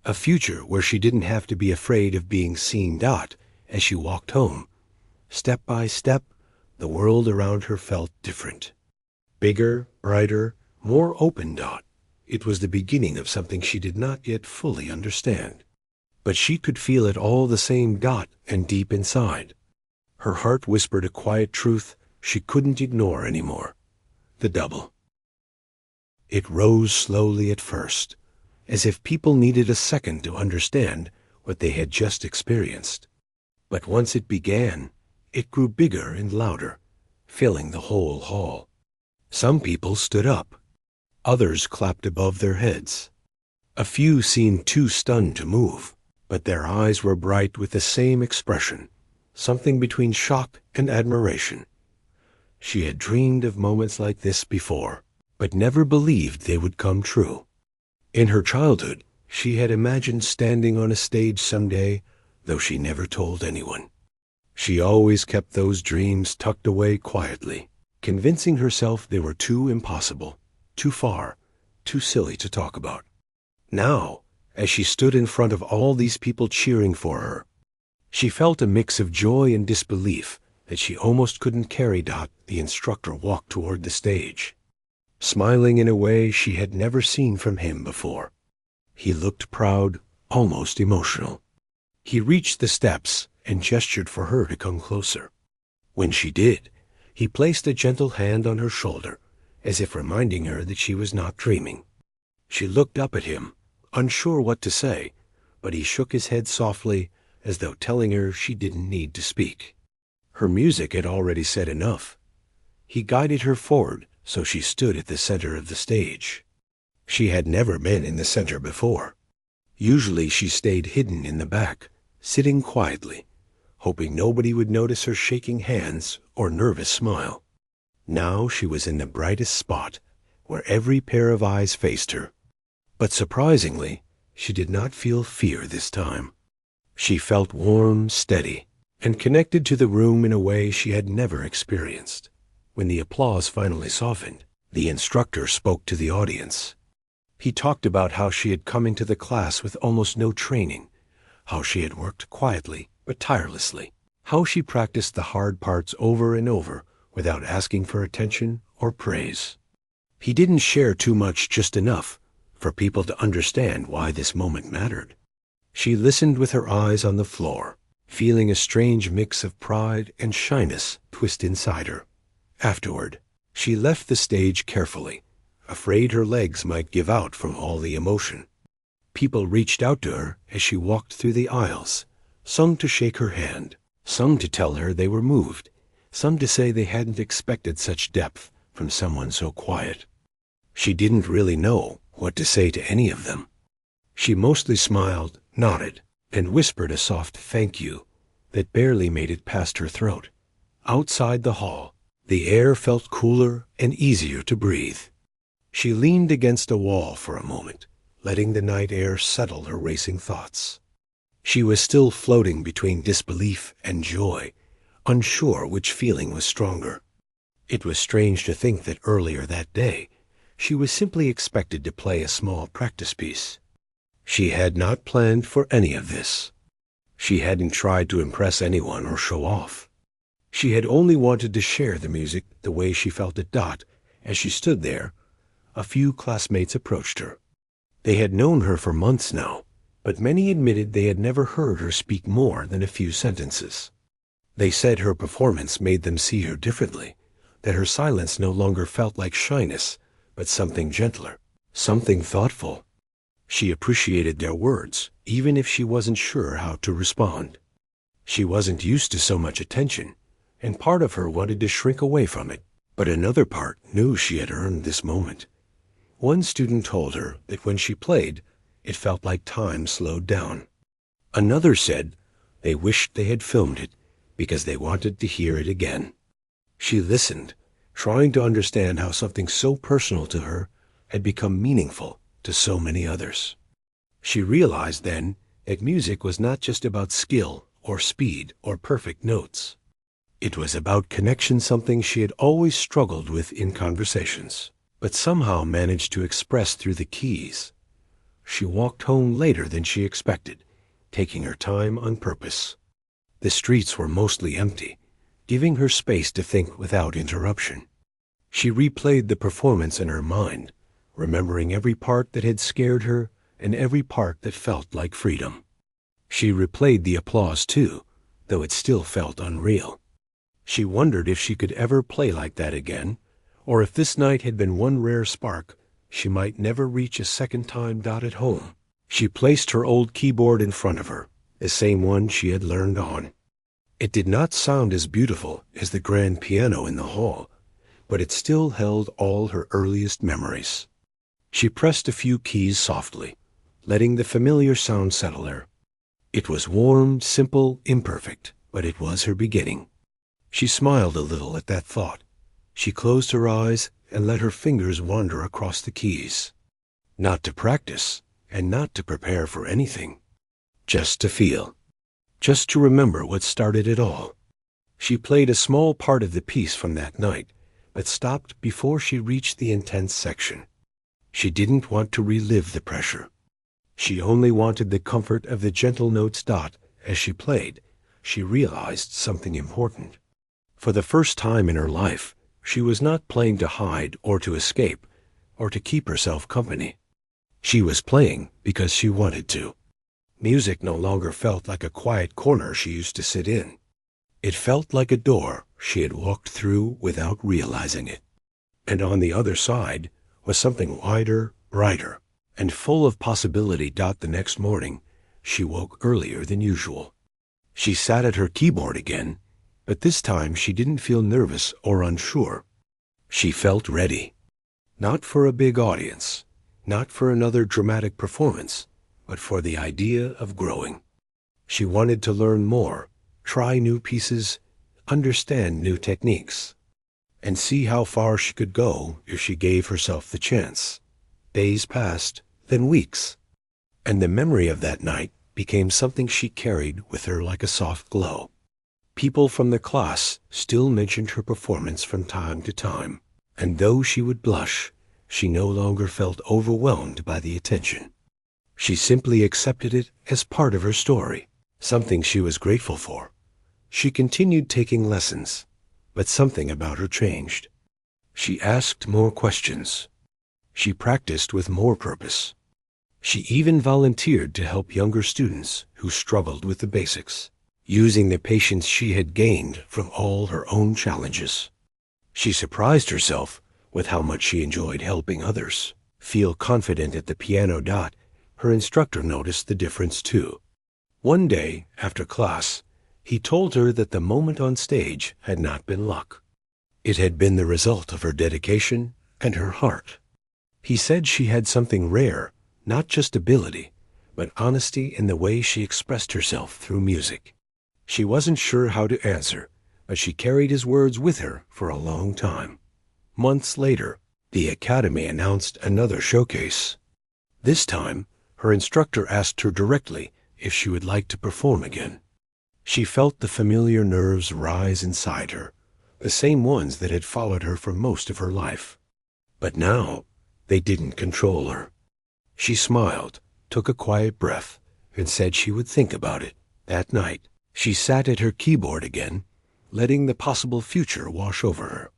Speaker 1: A future where she didn't have to be afraid of being seen. As she walked home, step by step, the world around her felt different. Bigger, brighter, more open. It was the beginning of something she did not yet fully understand. But she could feel it all the same. And deep inside, her heart whispered a quiet truth she couldn't ignore anymore. The double. It rose slowly at first, as if people needed a second to understand what they had just experienced. But once it began, it grew bigger and louder, filling the whole hall. Some people stood up. Others clapped above their heads. A few seemed too stunned to move, but their eyes were bright with the same expression, something between shock and admiration. She had dreamed of moments like this before, but never believed they would come true. In her childhood, she had imagined standing on a stage someday, though she never told anyone. She always kept those dreams tucked away quietly, convincing herself they were too impossible, too far, too silly to talk about. Now, as she stood in front of all these people cheering for her, she felt a mix of joy and disbelief that she almost couldn't carry Dot, the instructor walked toward the stage, smiling in a way she had never seen from him before. He looked proud, almost emotional. He reached the steps and gestured for her to come closer. When she did, he placed a gentle hand on her shoulder, as if reminding her that she was not dreaming. She looked up at him, unsure what to say, but he shook his head softly, as though telling her she didn't need to speak. Her music had already said enough. He guided her forward, so she stood at the center of the stage. She had never been in the center before. Usually she stayed hidden in the back, sitting quietly, hoping nobody would notice her shaking hands or nervous smile. Now she was in the brightest spot, where every pair of eyes faced her. But surprisingly, she did not feel fear this time. She felt warm, steady, and connected to the room in a way she had never experienced. When the applause finally softened, the instructor spoke to the audience. He talked about how she had come into the class with almost no training, how she had worked quietly but tirelessly, how she practiced the hard parts over and over without asking for attention or praise. He didn't share too much, just enough for people to understand why this moment mattered. She listened with her eyes on the floor, feeling a strange mix of pride and shyness twist inside her. Afterward, she left the stage carefully, afraid her legs might give out from all the emotion. People reached out to her as she walked through the aisles, some to shake her hand, some to tell her they were moved, some to say they hadn't expected such depth from someone so quiet. She didn't really know what to say to any of them. She mostly smiled, nodded, and whispered a soft thank you that barely made it past her throat. Outside the hall, the air felt cooler and easier to breathe. She leaned against a wall for a moment, letting the night air settle her racing thoughts. She was still floating between disbelief and joy, unsure which feeling was stronger. It was strange to think that earlier that day, she was simply expected to play a small practice piece. She had not planned for any of this. She hadn't tried to impress anyone or show off. She had only wanted to share the music the way she felt at Dot. As she stood there, a few classmates approached her. They had known her for months now, but many admitted they had never heard her speak more than a few sentences. They said her performance made them see her differently, that her silence no longer felt like shyness, but something gentler, something thoughtful. She appreciated their words, even if she wasn't sure how to respond. She wasn't used to so much attention, and part of her wanted to shrink away from it, but another part knew she had earned this moment. One student told her that when she played, it felt like time slowed down. Another said they wished they had filmed it because they wanted to hear it again. She listened, trying to understand how something so personal to her had become meaningful to so many others. She realized then that music was not just about skill or speed or perfect notes. It was about connection, something she had always struggled with in conversations, but somehow managed to express through the keys. She walked home later than she expected, taking her time on purpose. The streets were mostly empty, giving her space to think without interruption. She replayed the performance in her mind, remembering every part that had scared her and every part that felt like freedom. She replayed the applause too, though it still felt unreal. She wondered if she could ever play like that again, or if this night had been one rare spark she might never reach a second time. At home, she placed her old keyboard in front of her, the same one she had learned on. It did not sound as beautiful as the grand piano in the hall, but it still held all her earliest memories. She pressed a few keys softly, letting the familiar sound settle her. It was warm, simple, imperfect, but it was her beginning. She smiled a little at that thought. She closed her eyes and let her fingers wander across the keys. Not to practice, and not to prepare for anything. Just to feel. Just to remember what started it all. She played a small part of the piece from that night, but stopped before she reached the intense section. She didn't want to relive the pressure. She only wanted the comfort of the gentle notes. As she played, she realized something important. For the first time in her life, she was not playing to hide or to escape or to keep herself company. She was playing because she wanted to. Music no longer felt like a quiet corner she used to sit in. It felt like a door she had walked through without realizing it. And on the other side was something wider, brighter, and full of possibility. The next morning, she woke earlier than usual. She sat at her keyboard again, but this time she didn't feel nervous or unsure. She felt ready. Not for a big audience, not for another dramatic performance, but for the idea of growing. She wanted to learn more, try new pieces, understand new techniques, and see how far she could go if she gave herself the chance. Days passed, then weeks, and the memory of that night became something she carried with her like a soft glow. People from the class still mentioned her performance from time to time, and though she would blush, she no longer felt overwhelmed by the attention. She simply accepted it as part of her story, something she was grateful for. She continued taking lessons, but something about her changed. She asked more questions. She practiced with more purpose. She even volunteered to help younger students who struggled with the basics, using the patience she had gained from all her own challenges. She surprised herself with how much she enjoyed helping others feel confident at the piano. Her instructor noticed the difference too. One day, after class, he told her that the moment on stage had not been luck. It had been the result of her dedication and her heart. He said she had something rare, not just ability, but honesty in the way she expressed herself through music. She wasn't sure how to answer, but she carried his words with her for a long time. Months later, the Academy announced another showcase. This time, her instructor asked her directly if she would like to perform again. She felt the familiar nerves rise inside her, the same ones that had followed her for most of her life. But now, they didn't control her. She smiled, took a quiet breath, and said she would think about it. That night, she sat at her keyboard again, letting the possible future wash over her.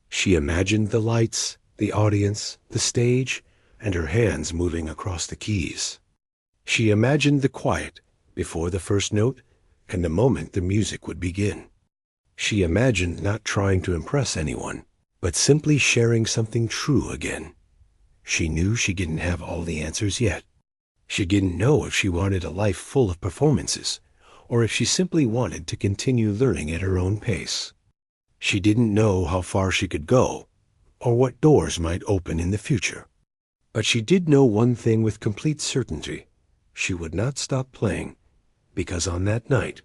Speaker 1: She imagined the lights, the audience, the stage, and her hands moving across the keys. She imagined the quiet before the first note and the moment the music would begin. She imagined not trying to impress anyone, but simply sharing something true again. She knew she didn't have all the answers yet. She didn't know if she wanted a life full of performances, or if she simply wanted to continue learning at her own pace. She didn't know how far she could go, or what doors might open in the future. But she did know one thing with complete certainty. She would not stop playing, because on that night,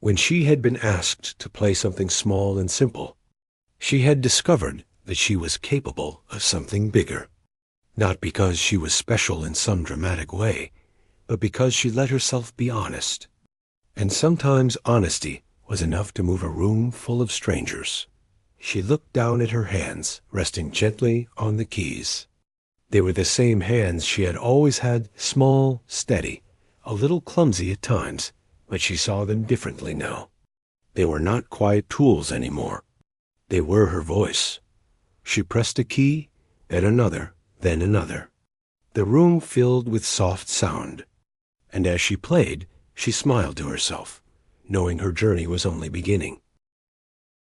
Speaker 1: when she had been asked to play something small and simple, she had discovered that she was capable of something bigger. Not because she was special in some dramatic way, but because she let herself be honest. And sometimes honesty was enough to move a room full of strangers. She looked down at her hands, resting gently on the keys. They were the same hands she had always had, small, steady, a little clumsy at times, but she saw them differently now. They were not quiet tools anymore. They were her voice. She pressed a key, then another, then another. The room filled with soft sound. And as she played, she smiled to herself, knowing her journey was only beginning.